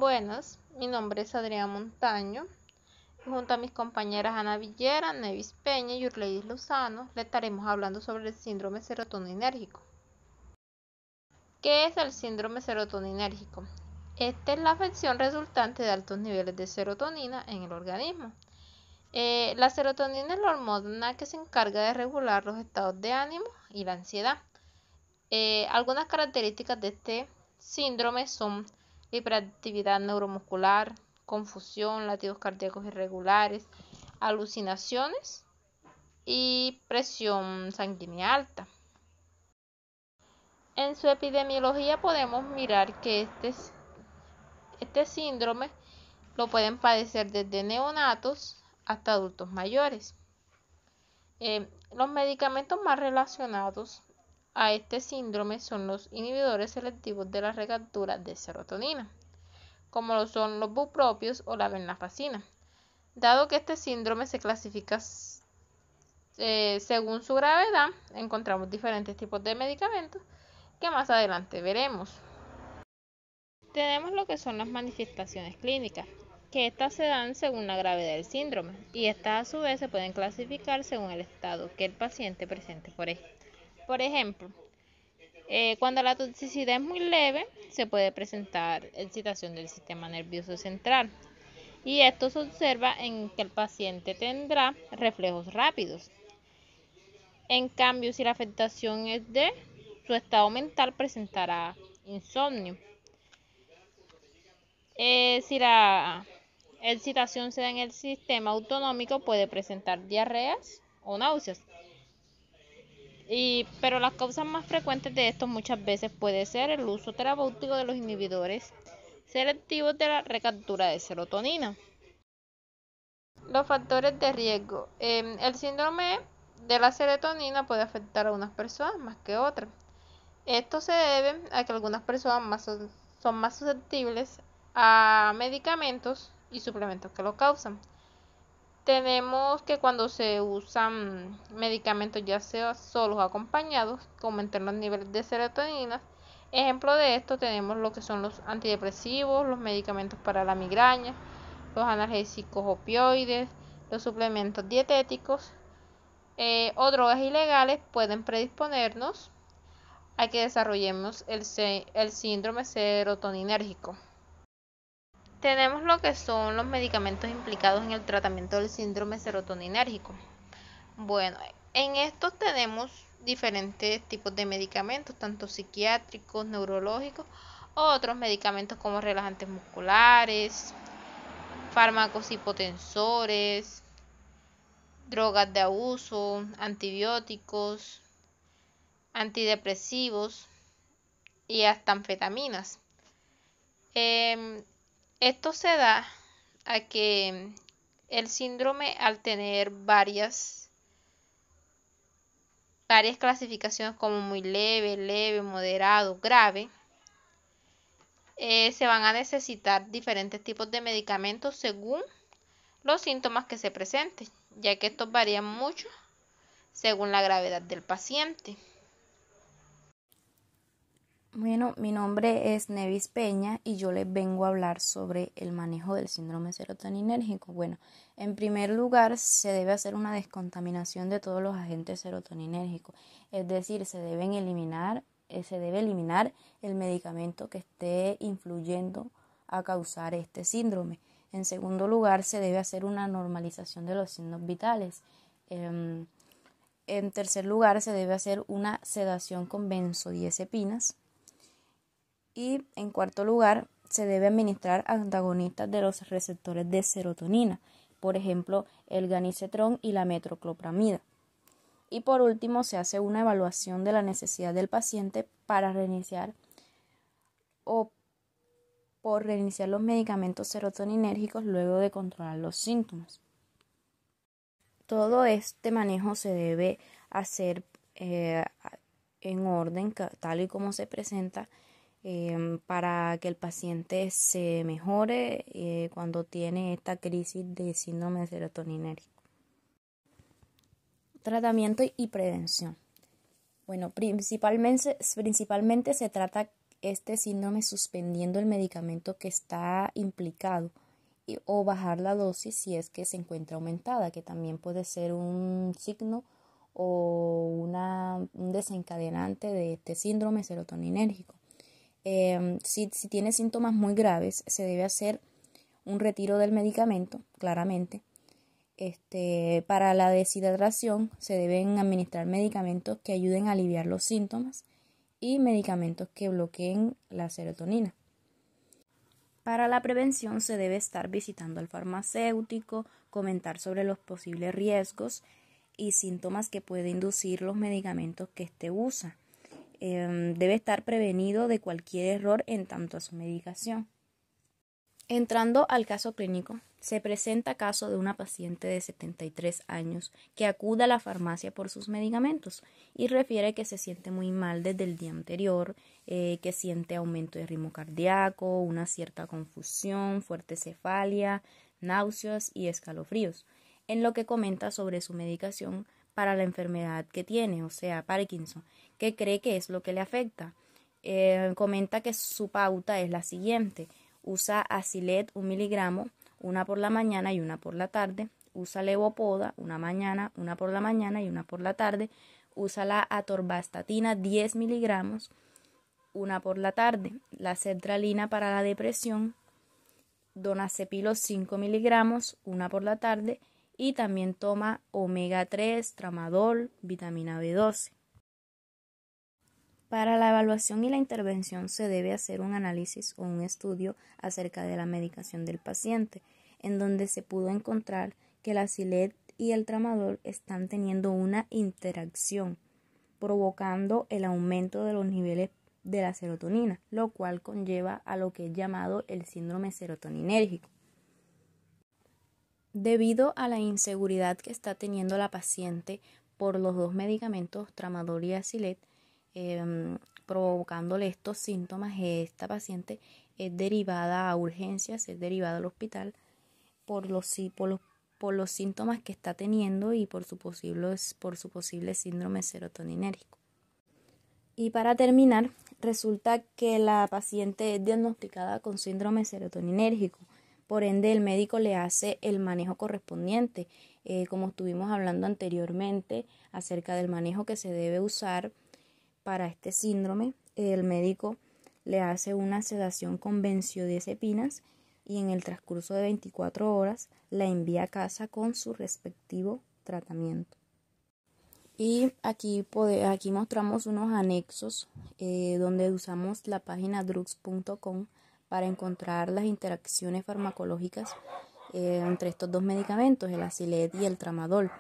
Buenas, mi nombre es Adriana Montaño y junto a mis compañeras Ana Villera, Nevis Peña y Urleidis Lozano le estaremos hablando sobre el síndrome serotoninérgico. ¿Qué es el síndrome serotoninérgico? Esta es la afección resultante de altos niveles de serotonina en el organismo. La serotonina es la hormona que se encarga de regular los estados de ánimo y la ansiedad. Algunas características de este síndrome son hiperactividad neuromuscular, confusión, latidos cardíacos irregulares, alucinaciones y presión sanguínea alta. En su epidemiología podemos mirar que este síndrome lo pueden padecer desde neonatos hasta adultos mayores. Los medicamentos más relacionados a este síndrome son los inhibidores selectivos de la recaptura de serotonina, como lo son los bupropios o la venlafaxina. Dado que este síndrome se clasifica según su gravedad, encontramos diferentes tipos de medicamentos que más adelante veremos. Tenemos lo que son las manifestaciones clínicas, que estas se dan según la gravedad del síndrome y estas a su vez se pueden clasificar según el estado que el paciente presente por ejemplo, cuando la toxicidad es muy leve, se puede presentar excitación del sistema nervioso central y esto se observa en que el paciente tendrá reflejos rápidos. En cambio, si la afectación es de su estado mental, presentará insomnio. Si la excitación se da en el sistema autonómico, puede presentar diarreas o náuseas. Pero las causas más frecuentes de esto muchas veces puede ser el uso terapéutico de los inhibidores selectivos de la recaptura de serotonina. Los factores de riesgo. El síndrome de la serotonina puede afectar a unas personas más que otras. Esto se debe a que algunas personas son más susceptibles a medicamentos y suplementos que lo causan. Tenemos que cuando se usan medicamentos, ya sea solos o acompañados, que aumentan los niveles de serotonina. Ejemplo de esto tenemos lo que son los antidepresivos, los medicamentos para la migraña, los analgésicos opioides, los suplementos dietéticos o drogas ilegales pueden predisponernos a que desarrollemos el síndrome serotoninérgico. Tenemos lo que son los medicamentos implicados en el tratamiento del síndrome serotoninérgico. Bueno, en estos tenemos diferentes tipos de medicamentos, tanto psiquiátricos, neurológicos, o otros medicamentos como relajantes musculares, fármacos hipotensores, drogas de abuso, antibióticos, antidepresivos y hasta anfetaminas. Esto se da a que el síndrome, al tener varias clasificaciones como muy leve, moderado, grave, se van a necesitar diferentes tipos de medicamentos según los síntomas que se presenten, ya que estos varían mucho según la gravedad del paciente. Bueno, mi nombre es Nevis Peña y yo les vengo a hablar sobre el manejo del síndrome serotoninérgico. Bueno, en primer lugar se debe hacer una descontaminación de todos los agentes serotoninérgicos, es decir, se debe eliminar el medicamento que esté influyendo a causar este síndrome. En segundo lugar, se debe hacer una normalización de los signos vitales. En tercer lugar, se debe hacer una sedación con benzodiazepinas. Y en cuarto lugar, se debe administrar antagonistas de los receptores de serotonina, por ejemplo, el ganicetrón y la metoclopramida. Y por último, se hace una evaluación de la necesidad del paciente para reiniciar o por reiniciar los medicamentos serotoninérgicos luego de controlar los síntomas. Todo este manejo se debe hacer en orden, tal y como se presenta, para que el paciente se mejore cuando tiene esta crisis de síndrome serotoninérgico. Tratamiento y prevención. Bueno, principalmente se trata este síndrome suspendiendo el medicamento que está implicado o bajar la dosis si es que se encuentra aumentada, que también puede ser un signo o un desencadenante de este síndrome serotoninérgico. Si tiene síntomas muy graves, se debe hacer un retiro del medicamento, claramente. Para la deshidratación se deben administrar medicamentos que ayuden a aliviar los síntomas y medicamentos que bloqueen la serotonina. Para la prevención se debe estar visitando al farmacéutico, comentar sobre los posibles riesgos y síntomas que puede inducir los medicamentos que usa. Debe estar prevenido de cualquier error en tanto a su medicación. Entrando al caso clínico, se presenta caso de una paciente de 73 años que acude a la farmacia por sus medicamentos y refiere que se siente muy mal desde el día anterior, que siente aumento de ritmo cardíaco, una cierta confusión, fuerte cefalia, náuseas y escalofríos, en lo que comenta sobre su medicación para la enfermedad que tiene, o sea, Parkinson, que cree que es lo que le afecta. Comenta que su pauta es la siguiente: usa Asilet 1 miligramo, una por la mañana y una por la tarde. Usa Levopoda, una mañana, una por la mañana y una por la tarde. Usa la atorvastatina 10 miligramos, una por la tarde. La sertralina para la depresión, Donacepilo 5 miligramos, una por la tarde. Y también toma omega 3, tramadol, vitamina B12. Para la evaluación y la intervención se debe hacer un análisis o un estudio acerca de la medicación del paciente, en donde se pudo encontrar que la Asilet y el tramadol están teniendo una interacción, provocando el aumento de los niveles de la serotonina, lo cual conlleva a lo que es llamado el síndrome serotoninérgico. Debido a la inseguridad que está teniendo la paciente por los dos medicamentos, tramadol y Asilet, provocándole estos síntomas, esta paciente es derivada a urgencias, es derivada al hospital por los síntomas que está teniendo y por su posible síndrome serotoninérgico. Y para terminar, resulta que la paciente es diagnosticada con síndrome serotoninérgico. Por ende, el médico le hace el manejo correspondiente, como estuvimos hablando anteriormente acerca del manejo que se debe usar para este síndrome. El médico le hace una sedación con benzodiazepinas y en el transcurso de 24 horas la envía a casa con su respectivo tratamiento. Y aquí mostramos unos anexos donde usamos la página drugs.com para encontrar las interacciones farmacológicas entre estos dos medicamentos, el Asilet y el tramadol.